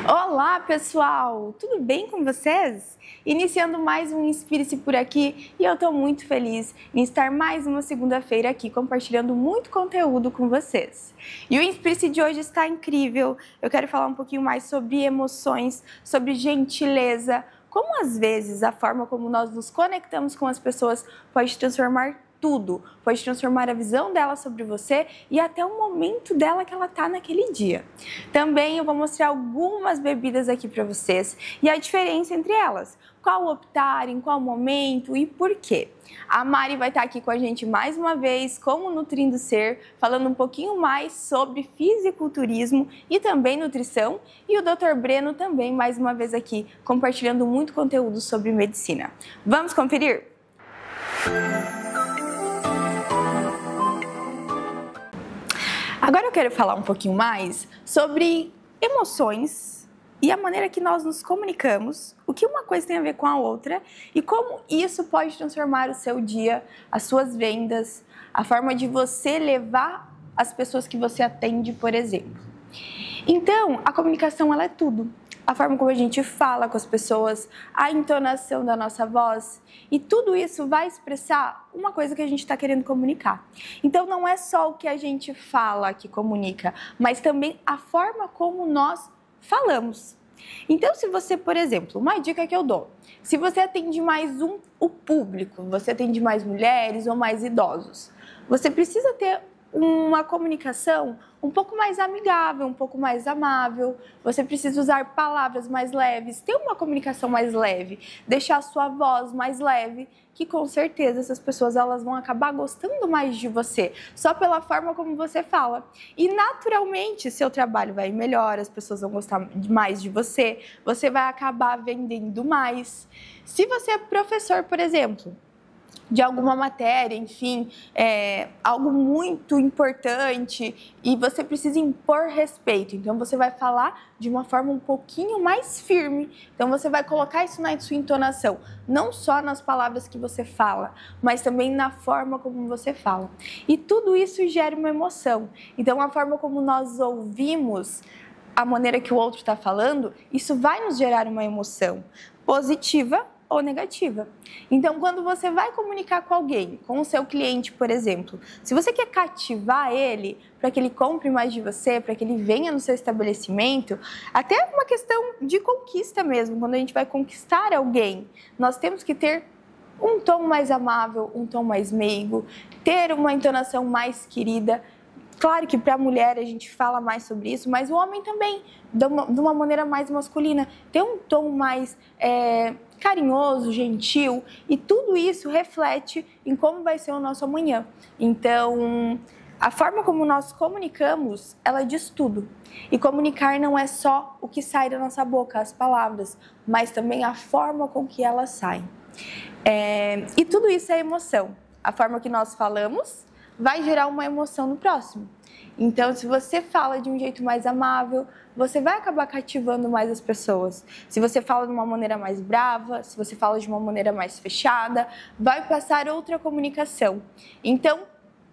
Olá pessoal, tudo bem com vocês? Iniciando mais um Inspire-se por aqui e eu estou muito feliz em estar mais uma segunda-feira aqui compartilhando muito conteúdo com vocês. E o Inspire-se de hoje está incrível, eu quero falar um pouquinho mais sobre emoções, sobre gentileza, como às vezes a forma como nós nos conectamos com as pessoas pode transformar tudo, pode transformar a visão dela sobre você e até o momento dela que ela tá naquele dia. Também eu vou mostrar algumas bebidas aqui para vocês e a diferença entre elas, qual optar, em qual momento e por quê. A Mari vai estar aqui com a gente mais uma vez, como Nutrindo Ser, falando um pouquinho mais sobre fisiculturismo e também nutrição, e o Dr. Breno também mais uma vez aqui, compartilhando muito conteúdo sobre medicina. Vamos conferir? Agora eu quero falar um pouquinho mais sobre emoções e a maneira que nós nos comunicamos, o que uma coisa tem a ver com a outra e como isso pode transformar o seu dia, as suas vendas, a forma de você levar as pessoas que você atende, por exemplo. Então, a comunicação ela é tudo. A forma como a gente fala com as pessoas, a entonação da nossa voz e tudo isso vai expressar uma coisa que a gente está querendo comunicar. Então não é só o que a gente fala que comunica, mas também a forma como nós falamos. Então se você, por exemplo, uma dica que eu dou, se você atende mais o público, você atende mais mulheres ou mais idosos, você precisa ter uma comunicação um pouco mais amigável, um pouco mais amável, você precisa usar palavras mais leves, ter uma comunicação mais leve, deixar a sua voz mais leve, que com certeza essas pessoas elas vão acabar gostando mais de você, só pela forma como você fala. E naturalmente seu trabalho vai melhor, as pessoas vão gostar mais de você, você vai acabar vendendo mais. Se você é professor, por exemplo, de alguma matéria, enfim, algo muito importante e você precisa impor respeito. Então, você vai falar de uma forma um pouquinho mais firme. Então, você vai colocar isso na sua entonação, não só nas palavras que você fala, mas também na forma como você fala. E tudo isso gera uma emoção. Então, a forma como nós ouvimos a maneira que o outro está falando, isso vai nos gerar uma emoção positiva ou negativa. Então, quando você vai comunicar com alguém, com o seu cliente, por exemplo, se você quer cativar ele para que ele compre mais de você, para que ele venha no seu estabelecimento, até uma questão de conquista mesmo, quando a gente vai conquistar alguém, nós temos que ter um tom mais amável, um tom mais meigo, ter uma entonação mais querida. Claro que para a mulher a gente fala mais sobre isso, mas o homem também, de uma maneira mais masculina, tem um tom mais carinhoso, gentil, e tudo isso reflete em como vai ser o nosso amanhã. Então, a forma como nós comunicamos, ela diz tudo. E comunicar não é só o que sai da nossa boca, as palavras, mas também a forma com que elas saem. E tudo isso é emoção. A forma que nós falamos vai gerar uma emoção no próximo. Então, se você fala de um jeito mais amável, você vai acabar cativando mais as pessoas. Se você fala de uma maneira mais brava, se você fala de uma maneira mais fechada, vai passar outra comunicação. Então,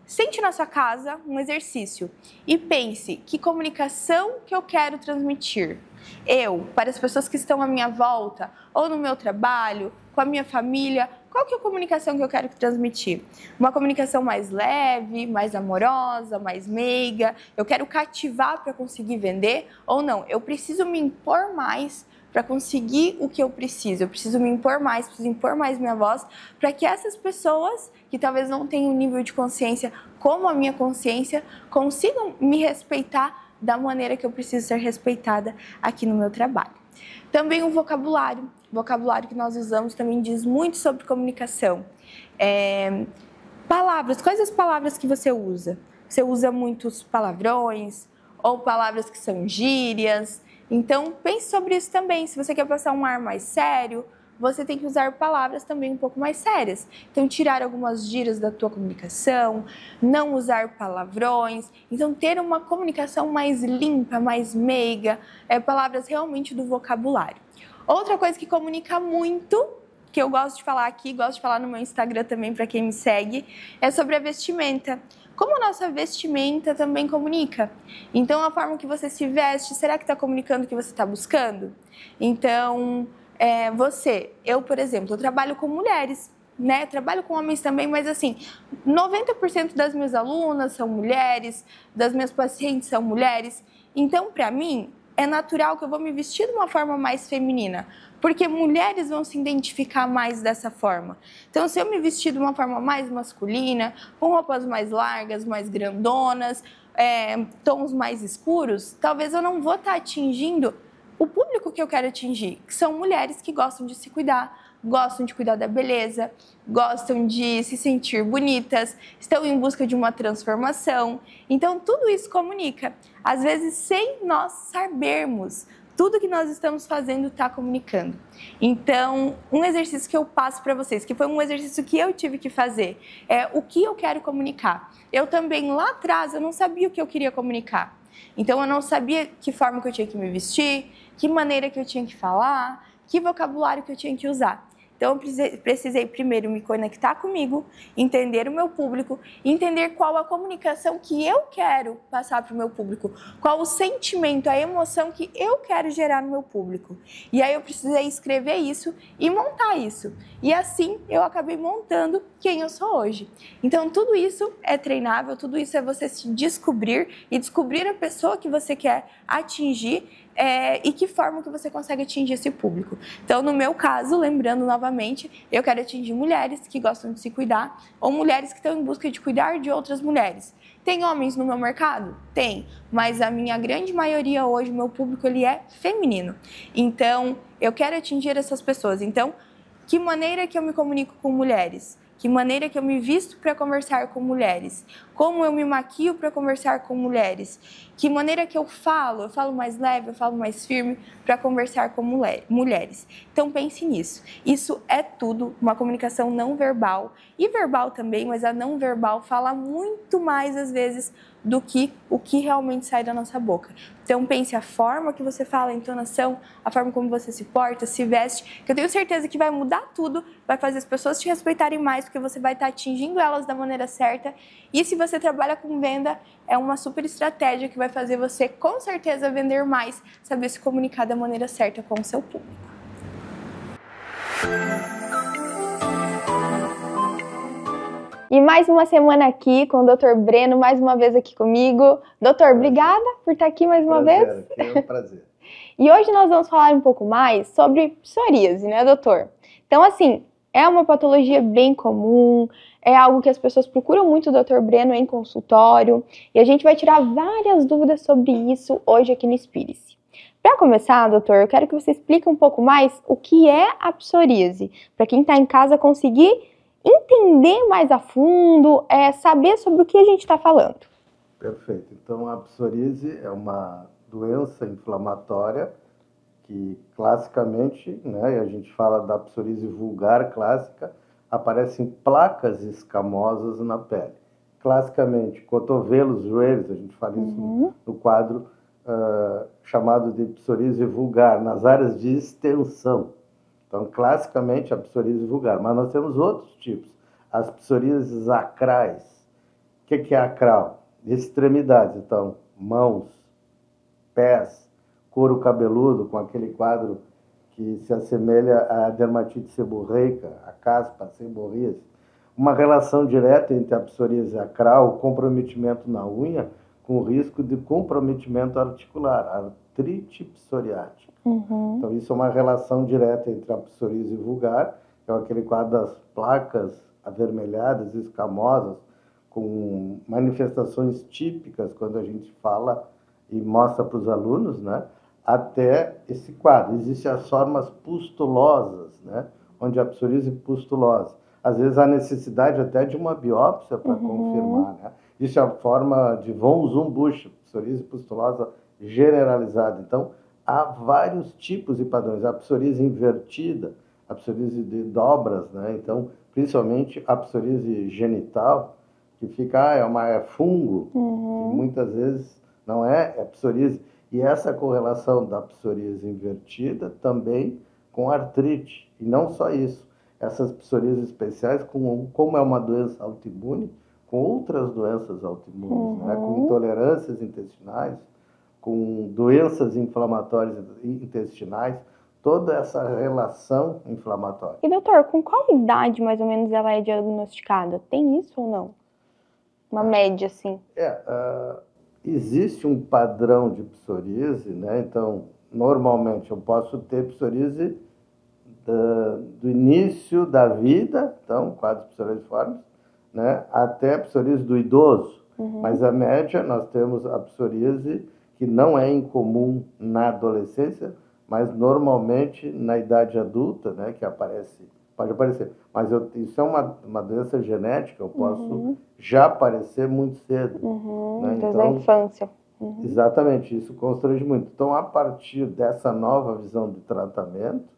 sente na sua casa um exercício e pense que comunicação que eu quero transmitir. Eu, para as pessoas que estão à minha volta, ou no meu trabalho, com a minha família, qual que é a comunicação que eu quero transmitir? Uma comunicação mais leve, mais amorosa, mais meiga? Eu quero cativar para conseguir vender? Ou não? Eu preciso me impor mais para conseguir o que eu preciso me impor mais, preciso impor mais minha voz para que essas pessoas que talvez não tenham um nível de consciência como a minha consciência consigam me respeitar da maneira que eu preciso ser respeitada aqui no meu trabalho. Também o vocabulário que nós usamos também diz muito sobre comunicação. Palavras, quais as palavras que você usa? Você usa muitos palavrões ou palavras que são gírias? Então pense sobre isso também. Se você quer passar um ar mais sério, você tem que usar palavras também um pouco mais sérias. Então, tirar algumas gírias da tua comunicação, não usar palavrões. Então, ter uma comunicação mais limpa, mais meiga, palavras realmente do vocabulário. Outra coisa que comunica muito, que eu gosto de falar aqui, gosto de falar no meu Instagram também para quem me segue, é sobre a vestimenta. como a nossa vestimenta também comunica. Então, a forma que você se veste, será que está comunicando o que você está buscando? Então, eu, por exemplo, eu trabalho com mulheres, né? Trabalho com homens também, mas assim, 90% das minhas alunas são mulheres, das minhas pacientes são mulheres. Então, para mim, é natural que eu vou me vestir de uma forma mais feminina, porque mulheres vão se identificar mais dessa forma. Então, se eu me vestir de uma forma mais masculina, com roupas mais largas, mais grandonas, tons mais escuros, talvez eu não vou estar atingindo o público que eu quero atingir, que são mulheres que gostam de se cuidar, gostam de cuidar da beleza, gostam de se sentir bonitas, estão em busca de uma transformação. Então, tudo isso comunica. Às vezes, sem nós sabermos, tudo que nós estamos fazendo está comunicando. Então, um exercício que eu passo para vocês, que foi um exercício que eu tive que fazer, é o que eu quero comunicar. Eu também, lá atrás, eu não sabia o que eu queria comunicar. Então, eu não sabia que forma que eu tinha que me vestir, que maneira que eu tinha que falar, que vocabulário que eu tinha que usar. Então, eu precisei primeiro me conectar comigo, entender o meu público, entender qual a comunicação que eu quero passar para o meu público, qual o sentimento, a emoção que eu quero gerar no meu público. E aí eu precisei escrever isso e montar isso. E assim eu acabei montando quem eu sou hoje. Então, tudo isso é treinável, tudo isso é você se descobrir e descobrir a pessoa que você quer atingir e que forma que você consegue atingir esse público. Então, no meu caso, lembrando novamente, eu quero atingir mulheres que gostam de se cuidar ou mulheres que estão em busca de cuidar de outras mulheres. Tem homens no meu mercado? Tem, mas a minha grande maioria hoje, o meu público, ele é feminino. Então, eu quero atingir essas pessoas. Então, que maneira que eu me comunico com mulheres? Que maneira que eu me visto para conversar com mulheres? Como eu me maquio para conversar com mulheres? Que maneira que eu falo mais leve, eu falo mais firme para conversar com mulheres? Então pense nisso. Isso é tudo uma comunicação não verbal e verbal também, mas a não verbal fala muito mais às vezes do que o que realmente sai da nossa boca. Então pense a forma que você fala, a entonação, a forma como você se porta, se veste, que eu tenho certeza que vai mudar tudo, vai fazer as pessoas te respeitarem mais, porque você vai estar atingindo elas da maneira certa. E se você trabalha com venda, é uma super estratégia que vai fazer você com certeza vender mais, saber se comunicar da maneira certa com o seu público. E mais uma semana aqui com o Dr. Breno, mais uma vez aqui comigo. Doutor, obrigada por estar aqui mais uma vez. É um prazer. E hoje nós vamos falar um pouco mais sobre psoríase, né, doutor? Então, assim, é uma patologia bem comum, é algo que as pessoas procuram muito o Dr. Breno em consultório, e a gente vai tirar várias dúvidas sobre isso hoje aqui no Inspire-se. Para começar, doutor, eu quero que você explique um pouco mais o que é a psoríase, para quem está em casa conseguir entender mais a fundo, saber sobre o que a gente está falando. Perfeito. Então, a psoríase é uma doença inflamatória que, classicamente, né, a gente fala da psoríase vulgar clássica, aparecem placas escamosas na pele. Classicamente, cotovelos, joelhos, a gente fala isso no quadro chamado de psoríase vulgar, nas áreas de extensão. Então, classicamente, a psoríase vulgar. Mas nós temos outros tipos. As psoríases acrais. O que é acral? Extremidades. Então, mãos, pés, couro cabeludo, com aquele quadro que se assemelha à dermatite seborreica, a caspa, a seborríase. Uma relação direta entre a psoríase acral, o comprometimento na unha, com o risco de comprometimento articular, artrite psoriática. Então, isso é uma relação direta entre a psoríase vulgar, que é aquele quadro das placas avermelhadas, escamosas, com manifestações típicas quando a gente fala e mostra para os alunos, né? Até esse quadro. Existem as formas pustulosas, né? Onde a psoríase pustulosa. Às vezes há necessidade até de uma biópsia para confirmar, né? Existe a forma de von Zumbusch, psoríase pustulosa generalizada. Então, há vários tipos e padrões. A psoríase invertida, a psoríase de dobras, né? Então, principalmente a psoríase genital, que fica, é fungo, e muitas vezes não é psoríase. E essa correlação da psoríase invertida também com artrite. E não só isso, essas psoríases especiais, como é uma doença autoimune, com outras doenças autoimunes, né? Com intolerâncias intestinais, com doenças inflamatórias intestinais, toda essa relação inflamatória. E doutor, com qual idade mais ou menos ela é diagnosticada? Tem isso ou não? Uma média, assim? Existe um padrão de psoríase, né? Então, normalmente eu posso ter psoríase do início da vida, então, quadros psoriasiformes, né? Até a psoríase do idoso. Mas a média, nós temos a psoríase que não é incomum na adolescência, mas normalmente na idade adulta, né? Que pode aparecer. Mas isso é uma doença genética, eu posso já aparecer muito cedo. Né? Desde a infância. Exatamente, isso constrange muito. Então, a partir dessa nova visão de tratamento,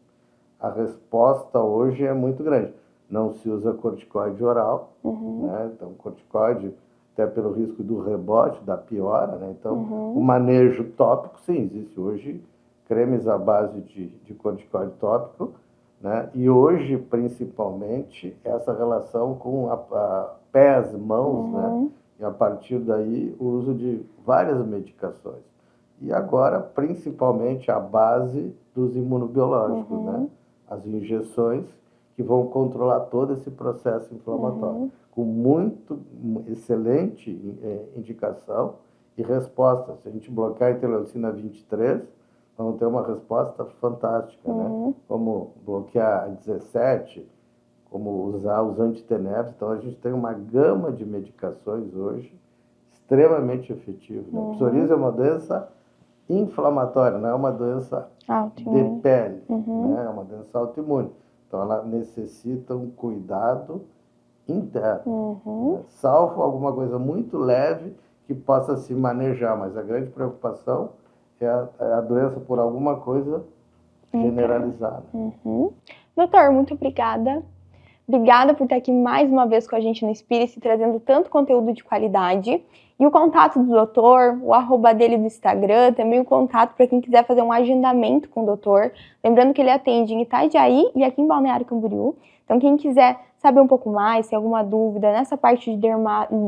a resposta hoje é muito grande. Não se usa corticoide oral, né? Então, corticoide, até pelo risco do rebote, da piora, né? Então, o manejo tópico, sim, existe hoje cremes à base de corticoide tópico, né? E hoje, principalmente, essa relação com pés, mãos, né? E a partir daí, o uso de várias medicações. E agora, principalmente, a base dos imunobiológicos, né? As injeções que vão controlar todo esse processo inflamatório. Com muito excelente indicação e resposta. Se a gente bloquear a interleucina 23, vamos ter uma resposta fantástica, né? Como bloquear a 17, como usar os anti-TNFs. Então, a gente tem uma gama de medicações hoje extremamente efetivas. Né? Psoríase é uma doença inflamatória, não é uma doença de pele, né? É uma doença autoimune. Então, ela necessita um cuidado interno, né? Salvo alguma coisa muito leve que possa se manejar, mas a grande preocupação é a doença por alguma coisa generalizada. Doutor, muito obrigada. Obrigada por estar aqui mais uma vez com a gente no Spirit, trazendo tanto conteúdo de qualidade. E o contato do doutor, o arroba dele do Instagram, também o contato para quem quiser fazer um agendamento com o doutor. Lembrando que ele atende em Itajaí e aqui em Balneário Camboriú. Então, quem quiser saber um pouco mais, tem alguma dúvida nessa parte de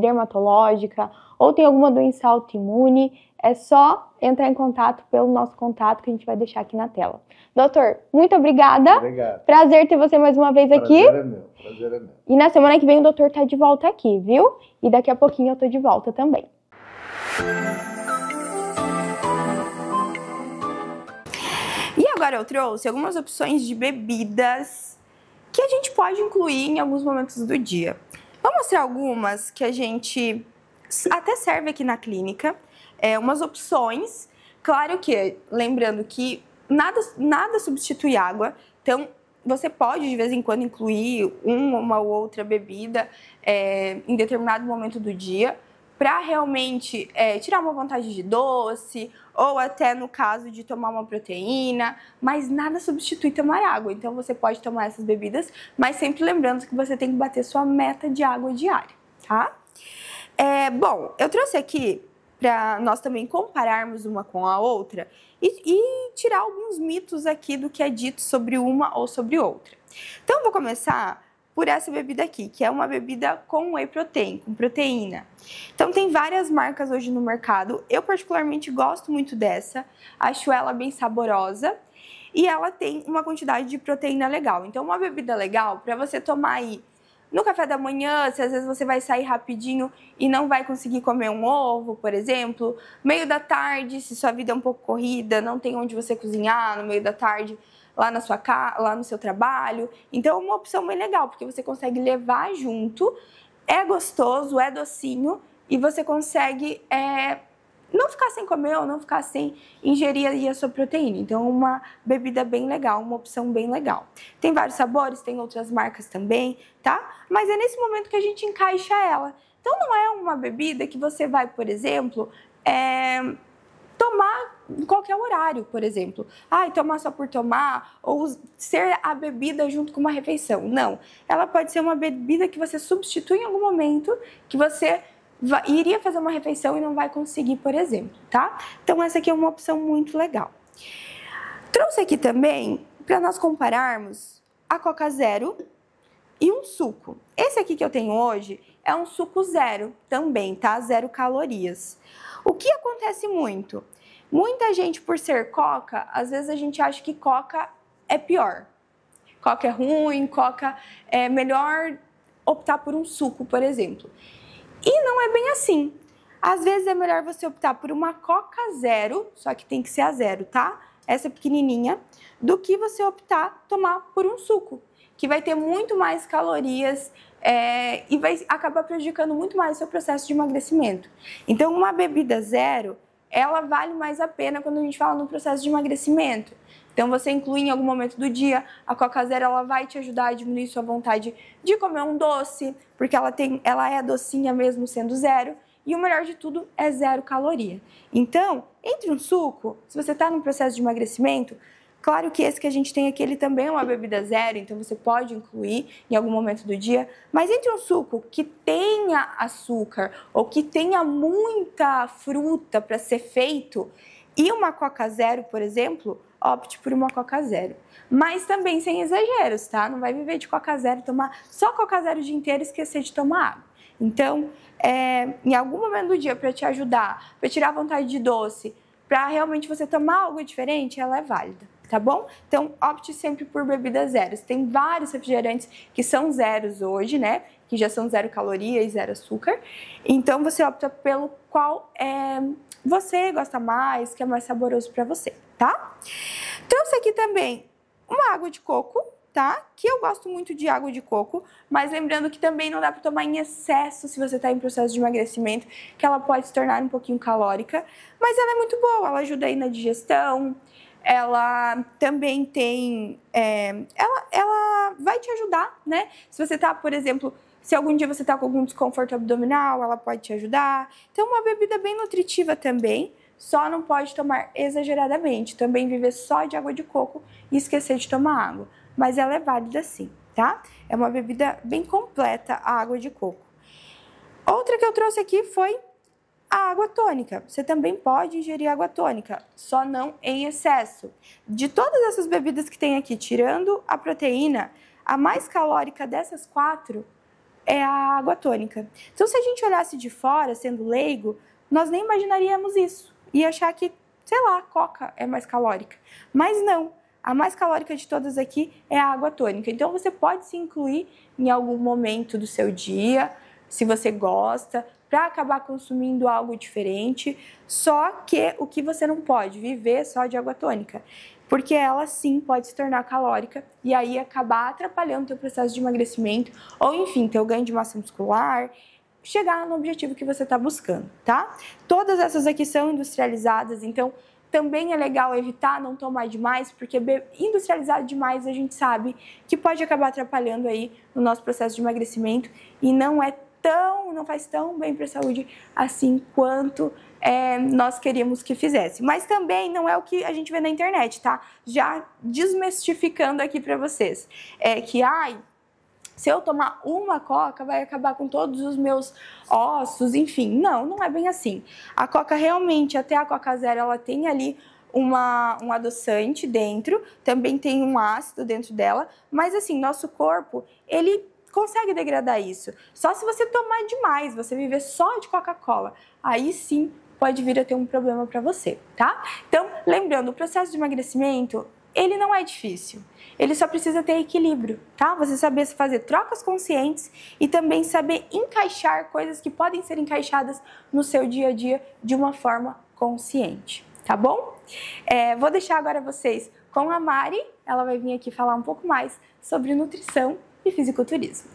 dermatológica ou tem alguma doença autoimune, é só entrar em contato pelo nosso contato que a gente vai deixar aqui na tela. Doutor, muito obrigada. Obrigado. Prazer ter você mais uma vez aqui. Prazer é meu, prazer é meu. E na semana que vem o doutor tá de volta aqui, viu? E daqui a pouquinho eu tô de volta também. E agora eu trouxe algumas opções de bebidas que a gente pode incluir em alguns momentos do dia. Vou mostrar algumas que a gente até serve aqui na clínica. Umas opções. Claro que, lembrando que nada substitui água. Então, você pode, de vez em quando, incluir uma ou outra bebida em determinado momento do dia para realmente tirar uma vontade de doce ou até no caso de tomar uma proteína, mas nada substitui tomar água. Então, você pode tomar essas bebidas, mas sempre lembrando que você tem que bater sua meta de água diária, tá? Bom, eu trouxe aqui para nós também compararmos uma com a outra e tirar alguns mitos aqui do que é dito sobre uma ou sobre outra. Então, eu vou começar por essa bebida aqui, que é uma bebida com whey protein, com proteína. Então, tem várias marcas hoje no mercado. Eu, particularmente, gosto muito dessa. Acho ela bem saborosa e ela tem uma quantidade de proteína legal. Então, uma bebida legal para você tomar aí no café da manhã, se às vezes você vai sair rapidinho e não vai conseguir comer um ovo, por exemplo. Meio da tarde, se sua vida é um pouco corrida, não tem onde você cozinhar no meio da tarde, lá no seu trabalho. Então é uma opção bem legal, porque você consegue levar junto, é gostoso, é docinho e você consegue não ficar sem comer ou não ficar sem ingerir aí a sua proteína. Então, uma bebida bem legal, uma opção bem legal. Tem vários sabores, tem outras marcas também, tá? Mas é nesse momento que a gente encaixa ela. Então, não é uma bebida que você vai, por exemplo, tomar em qualquer horário, por exemplo. Tomar só por tomar, ou ser a bebida junto com uma refeição. Não. Ela pode ser uma bebida que você substitui em algum momento, que você iria fazer uma refeição e não vai conseguir, por exemplo, tá? Então, essa aqui é uma opção muito legal. Trouxe aqui também, para nós compararmos, a Coca Zero e um suco. Esse aqui que eu tenho hoje, é um suco zero também, tá? 0 calorias. O que acontece muito? Muita gente, por ser Coca, às vezes a gente acha que Coca é pior. Coca é ruim, Coca é melhor optar por um suco, por exemplo. E não é bem assim. Às vezes é melhor você optar por uma Coca zero, só que tem que ser a zero, tá? Essa pequenininha, do que você optar tomar por um suco, que vai ter muito mais calorias e vai acabar prejudicando muito mais o seu processo de emagrecimento. Então, uma bebida zero, ela vale mais a pena quando a gente fala no processo de emagrecimento. Então, você inclui em algum momento do dia, a Coca Zero ela vai te ajudar a diminuir sua vontade de comer um doce, porque ela é docinha mesmo sendo zero, e o melhor de tudo é 0 caloria. Então, entre um suco, se você está no processo de emagrecimento, claro que esse que a gente tem aqui, ele também é uma bebida zero, então você pode incluir em algum momento do dia, mas entre um suco que tenha açúcar ou que tenha muita fruta para ser feito e uma Coca Zero, por exemplo, opte por uma Coca Zero. Mas também sem exageros, tá? Não vai viver de Coca Zero, tomar só Coca Zero o dia inteiro e esquecer de tomar água. Então, em algum momento do dia, para te ajudar, para tirar a vontade de doce, para realmente você tomar algo diferente, ela é válida, tá bom? Então, opte sempre por bebidas zeros. Tem vários refrigerantes que são zeros hoje, né? Que já são 0 caloria e 0 açúcar. Então, você opta pelo qual você gosta mais, que é mais saboroso para você, tá? Trouxe aqui também uma água de coco, tá? Que eu gosto muito de água de coco, mas lembrando que também não dá para tomar em excesso se você está em processo de emagrecimento, que ela pode se tornar um pouquinho calórica, mas ela é muito boa, ela ajuda aí na digestão, ela também tem, ela vai te ajudar, né? Se você tá, por exemplo, se algum dia você tá com algum desconforto abdominal, ela pode te ajudar. Então, uma bebida bem nutritiva também, só não pode tomar exageradamente, também viver só de água de coco e esquecer de tomar água. Mas ela é válida sim, tá? É uma bebida bem completa, a água de coco. Outra que eu trouxe aqui foi a água tônica. Você também pode ingerir água tônica, só não em excesso. De todas essas bebidas que tem aqui, tirando a proteína, a mais calórica dessas 4 é a água tônica. Então, se a gente olhasse de fora, sendo leigo, nós nem imaginaríamos isso. E achar que, sei lá, a Coca é mais calórica. Mas não. A mais calórica de todas aqui é a água tônica. Então, você pode se incluir em algum momento do seu dia, se você gosta, para acabar consumindo algo diferente. Só que o que você não pode viver só de água tônica, porque ela sim pode se tornar calórica e aí acabar atrapalhando o teu processo de emagrecimento ou, enfim, teu ganho de massa muscular, chegar no objetivo que você está buscando, tá? Todas essas aqui são industrializadas, então também é legal evitar não tomar demais, porque industrializado demais a gente sabe que pode acabar atrapalhando aí no nosso processo de emagrecimento e não faz tão bem para a saúde assim quanto nós queríamos que fizesse. Mas também não é o que a gente vê na internet, tá? Já desmistificando aqui para vocês. Se eu tomar uma Coca, vai acabar com todos os meus ossos, enfim. Não é bem assim. A Coca realmente, até a Coca Zero, ela tem ali um adoçante dentro, também tem um ácido dentro dela, mas assim, nosso corpo, ele consegue degradar isso. Só se você tomar demais, você viver só de Coca-Cola, aí sim pode vir a ter um problema para você, tá? Então, lembrando, o processo de emagrecimento, ele não é difícil. Ele só precisa ter equilíbrio, tá? Você saber fazer trocas conscientes e também saber encaixar coisas que podem ser encaixadas no seu dia a dia de uma forma consciente, tá bom? Vou deixar agora vocês com a Mari, ela vai vir aqui falar um pouco mais sobre nutrição e fisiculturismo.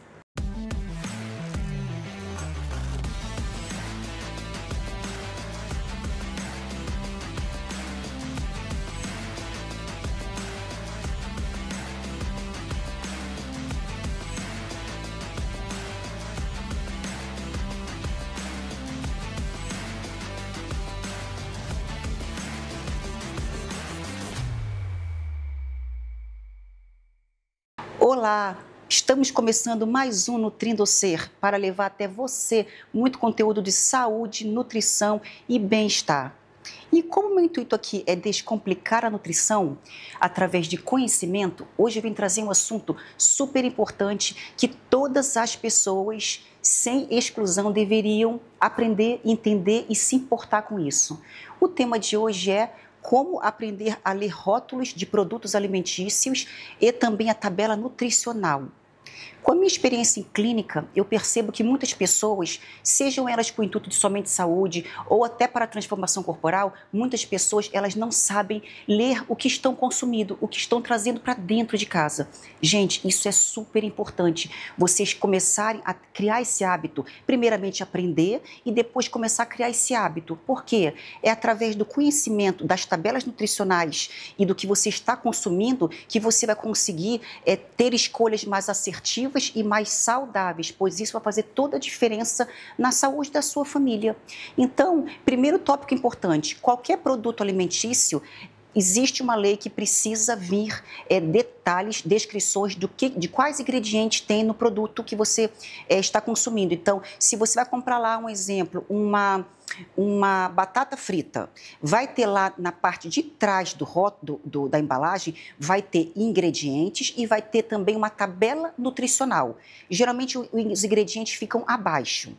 Olá! Estamos começando mais um Nutrindo Ser para levar até você muito conteúdo de saúde, nutrição e bem-estar. E como o meu intuito aqui é descomplicar a nutrição através de conhecimento, hoje eu vim trazer um assunto super importante que todas as pessoas, sem exclusão, deveriam aprender, entender e se importar com isso. O tema de hoje é como aprender a ler rótulos de produtos alimentícios e também a tabela nutricional. Com a minha experiência em clínica, eu percebo que muitas pessoas, sejam elas com o intuito de somente saúde ou até para a transformação corporal, muitas pessoas elas não sabem ler o que estão consumindo, o que estão trazendo para dentro de casa. Gente, isso é super importante. Vocês começarem a criar esse hábito, primeiramente aprender e depois começar a criar esse hábito. Por quê? É através do conhecimento das tabelas nutricionais e do que você está consumindo que você vai conseguir ter escolhas mais assertivas e mais saudáveis, pois isso vai fazer toda a diferença na saúde da sua família. Então, primeiro tópico importante, qualquer produto alimentício, existe uma lei que precisa vir detalhes, descrições de quais ingredientes tem no produto que você está consumindo. Então, se você vai comprar lá, um exemplo, uma batata frita, vai ter lá na parte de trás do rótulo da embalagem, vai ter ingredientes e vai ter também uma tabela nutricional. Geralmente os ingredientes ficam abaixo.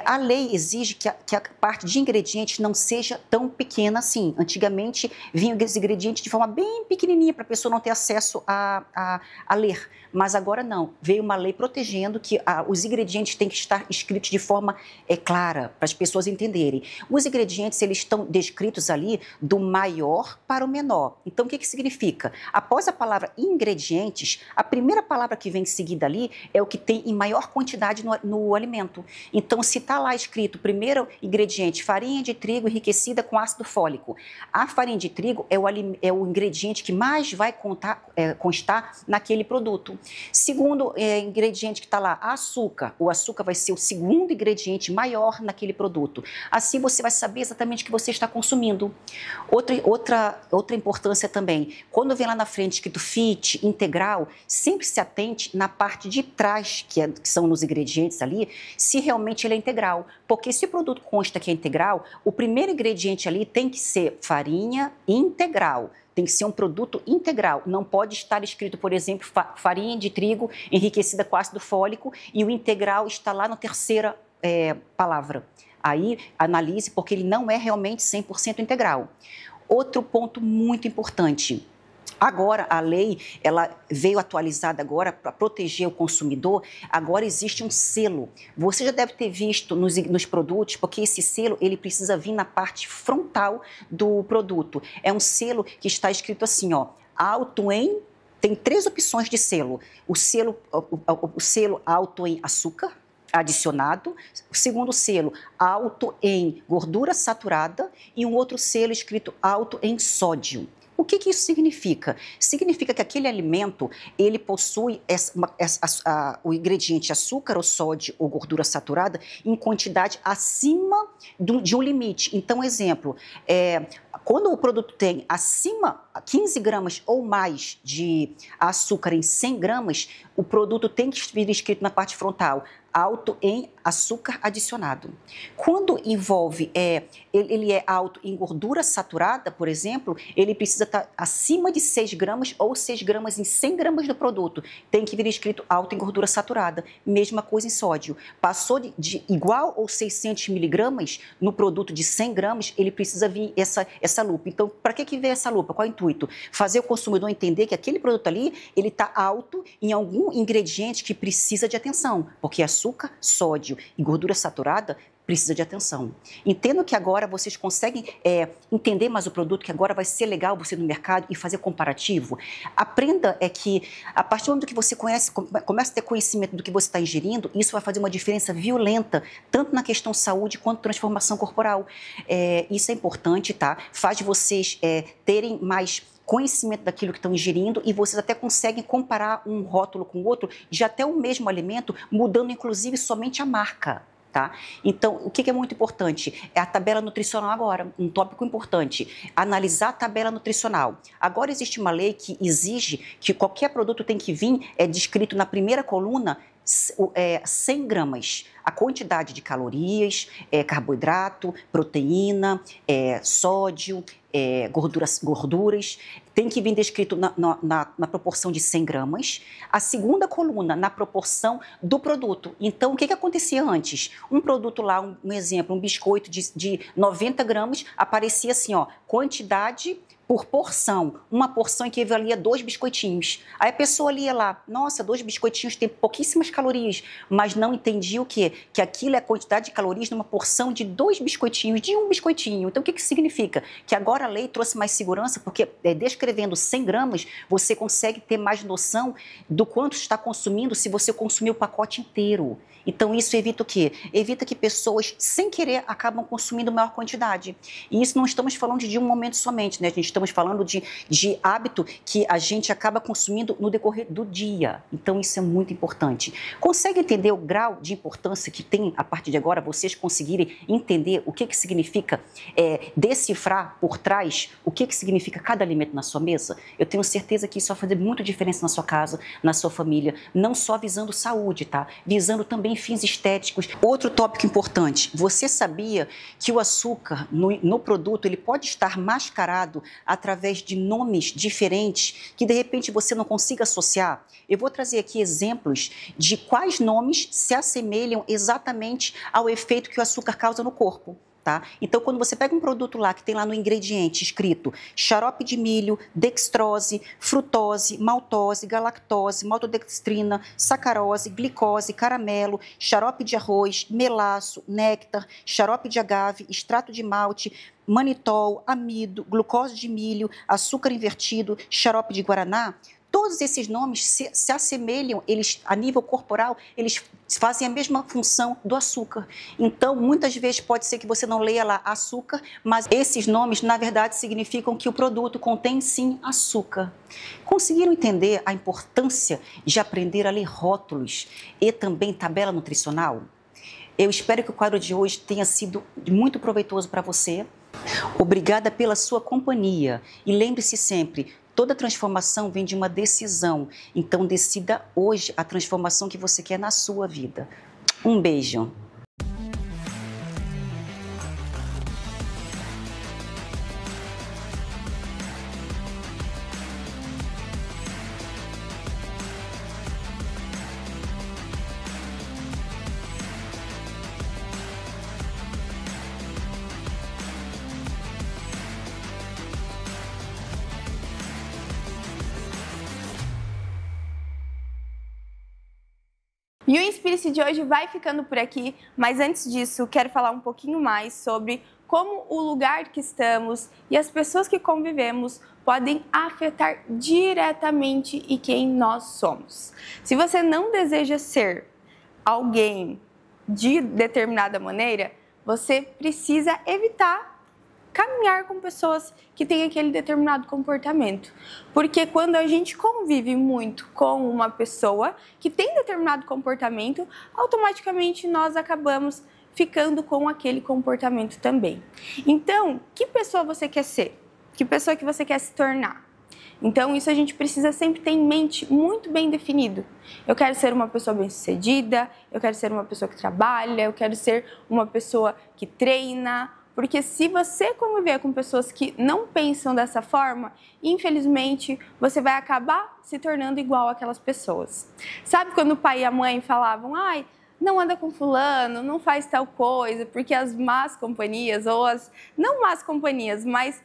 A lei exige que a parte de ingredientes não seja tão pequena assim. Antigamente vinham os ingredientes de forma bem pequenininha para a pessoa não ter acesso a ler. Mas agora não. Veio uma lei protegendo que os ingredientes têm que estar escritos de forma clara para as pessoas entenderem. Os ingredientes eles estão descritos ali do maior para o menor. Então o que significa? Após a palavra ingredientes, a primeira palavra que vem seguida ali é o que tem em maior quantidade no alimento. Então se está lá escrito, primeiro ingrediente, farinha de trigo enriquecida com ácido fólico. A farinha de trigo é o ingrediente que mais vai constar naquele produto. Segundo ingrediente que está lá, açúcar. O açúcar vai ser o segundo ingrediente maior naquele produto. Assim você vai saber exatamente o que você está consumindo. Outra importância também, quando vem lá na frente escrito fit, integral, sempre se atente na parte de trás, que são nos ingredientes ali, se realmente ele é integral, porque se o produto consta que é integral, o primeiro ingrediente ali tem que ser farinha integral, tem que ser um produto integral, não pode estar escrito, por exemplo, farinha de trigo enriquecida com ácido fólico e o integral está lá na terceira palavra. Aí analise porque ele não é realmente 100% integral. Outro ponto muito importante. Agora, a lei ela veio atualizada agora para proteger o consumidor, agora existe um selo. Você já deve ter visto nos produtos, porque esse selo ele precisa vir na parte frontal do produto. É um selo que está escrito assim, ó, alto em... Tem 3 opções de selo. O selo alto em açúcar adicionado, o segundo selo alto em gordura saturada e um outro selo escrito alto em sódio. O que isso significa? Significa que aquele alimento, ele possui o ingrediente açúcar ou sódio ou gordura saturada em quantidade acima de um limite. Então, exemplo, quando o produto tem acima 15 gramas ou mais de açúcar em 100 gramas, o produto tem que vir escrito na parte frontal, alto em açúcar adicionado. Quando envolve, ele é alto em gordura saturada, por exemplo, ele precisa estar acima de 6 gramas ou 6 gramas em 100 gramas do produto. Tem que vir escrito alto em gordura saturada. Mesma coisa em sódio. Passou de igual ou 600 miligramas no produto de 100 gramas, ele precisa vir essa lupa. Então, para que veio essa lupa? Qual é o intuito? Fazer o consumidor entender que aquele produto ali, ele está alto em algum ingrediente que precisa de atenção, porque açúcar, sódio e gordura saturada precisa de atenção. Entendo que agora vocês conseguem entender mais o produto, que agora vai ser legal você ir no mercado e fazer comparativo. Aprenda que a partir do momento que você começa a ter conhecimento do que você está ingerindo, isso vai fazer uma diferença violenta, tanto na questão saúde quanto transformação corporal. Isso é importante, tá? Faz vocês terem mais conhecimento daquilo que estão ingerindo e vocês até conseguem comparar um rótulo com o outro de até o mesmo alimento, mudando inclusive somente a marca. Tá? Então, o que é muito importante? É a tabela nutricional agora, um tópico importante. Analisar a tabela nutricional. Agora existe uma lei que exige que qualquer produto tem que vir descrito na primeira coluna 100 gramas. A quantidade de calorias, carboidrato, proteína, sódio, gorduras, tem que vir descrito na proporção de 100 gramas. A segunda coluna, na proporção do produto. Então, o que acontecia antes? Um produto lá, um exemplo, um biscoito de 90 gramas, aparecia assim, ó, quantidade por porção. Uma porção equivalia a 2 biscoitinhos. Aí a pessoa lia lá, nossa, 2 biscoitinhos tem pouquíssimas calorias, mas não entendia o quê? Que aquilo é a quantidade de calorias numa porção de 2 biscoitinhos, de um biscoitinho. Então, o que significa? Que agora a lei trouxe mais segurança, porque descrevendo 100 gramas, você consegue ter mais noção do quanto está consumindo se você consumir o pacote inteiro. Então, isso evita o quê? Evita que pessoas, sem querer, acabam consumindo maior quantidade. E isso não estamos falando de um momento somente, né? A gente estamos falando de hábito que a gente acaba consumindo no decorrer do dia. Então, isso é muito importante. Consegue entender o grau de importância que tem, a partir de agora, vocês conseguirem entender o que significa decifrar por trás o que significa cada alimento na sua mesa? Eu tenho certeza que isso vai fazer muita diferença na sua casa, na sua família, não só visando saúde, tá? Visando também fins estéticos. Outro tópico importante, você sabia que o açúcar no produto ele pode estar mascarado através de nomes diferentes que de repente você não consiga associar? Eu vou trazer aqui exemplos de quais nomes se assemelham exatamente ao efeito que o açúcar causa no corpo. Tá? Então, quando você pega um produto lá que tem lá no ingrediente escrito xarope de milho, dextrose, frutose, maltose, galactose, maltodextrina, sacarose, glicose, caramelo, xarope de arroz, melaço, néctar, xarope de agave, extrato de malte, manitol, amido, glucose de milho, açúcar invertido, xarope de guaraná, todos esses nomes se assemelham, eles, a nível corporal, eles fazem a mesma função do açúcar. Então, muitas vezes pode ser que você não leia lá açúcar, mas esses nomes, na verdade, significam que o produto contém, sim, açúcar. Conseguiram entender a importância de aprender a ler rótulos e também tabela nutricional? Eu espero que o quadro de hoje tenha sido muito proveitoso para você. Obrigada pela sua companhia e lembre-se sempre, toda transformação vem de uma decisão, então decida hoje a transformação que você quer na sua vida. Um beijo. E o Inspire-se de hoje vai ficando por aqui, mas antes disso, quero falar um pouquinho mais sobre como o lugar que estamos e as pessoas que convivemos podem afetar diretamente e quem nós somos. Se você não deseja ser alguém de determinada maneira, você precisa evitar caminhar com pessoas que têm aquele determinado comportamento. Porque quando a gente convive muito com uma pessoa que tem determinado comportamento, automaticamente nós acabamos ficando com aquele comportamento também. Então, que pessoa você quer ser? Que pessoa que você quer se tornar? Então, isso a gente precisa sempre ter em mente muito bem definido. Eu quero ser uma pessoa bem-sucedida, eu quero ser uma pessoa que trabalha, eu quero ser uma pessoa que treina. Porque se você conviver com pessoas que não pensam dessa forma, infelizmente, você vai acabar se tornando igual àquelas pessoas. Sabe quando o pai e a mãe falavam, ai, não anda com fulano, não faz tal coisa, porque as más companhias, ou as não más companhias, mas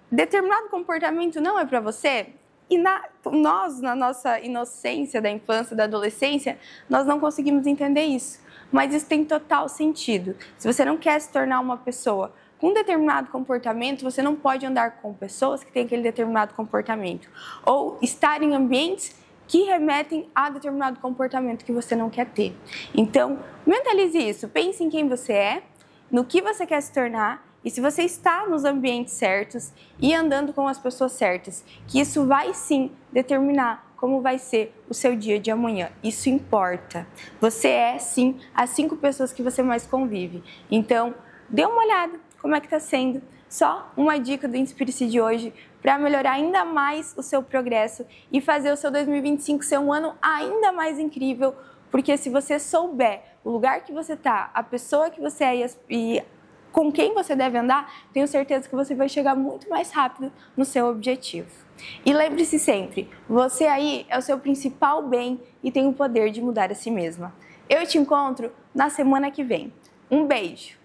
determinado comportamento não é para você? E nós, na nossa inocência da infância, da adolescência, nós não conseguimos entender isso. Mas isso tem total sentido. Se você não quer se tornar uma pessoa com um determinado comportamento, você não pode andar com pessoas que têm aquele determinado comportamento. Ou estar em ambientes que remetem a determinado comportamento que você não quer ter. Então, mentalize isso. Pense em quem você é, no que você quer se tornar e se você está nos ambientes certos e andando com as pessoas certas, que isso vai sim determinar como vai ser o seu dia de amanhã. Isso importa. Você é, sim, as 5 pessoas que você mais convive. Então, dê uma olhada como é que está sendo. Só uma dica do Inspire-se de hoje para melhorar ainda mais o seu progresso e fazer o seu 2025 ser um ano ainda mais incrível Porque se você souber o lugar que você está, a pessoa que você é e com quem você deve andar, tenho certeza que você vai chegar muito mais rápido no seu objetivo. E lembre-se sempre, você aí é o seu principal bem e tem o poder de mudar a si mesma. Eu te encontro na semana que vem. Um beijo!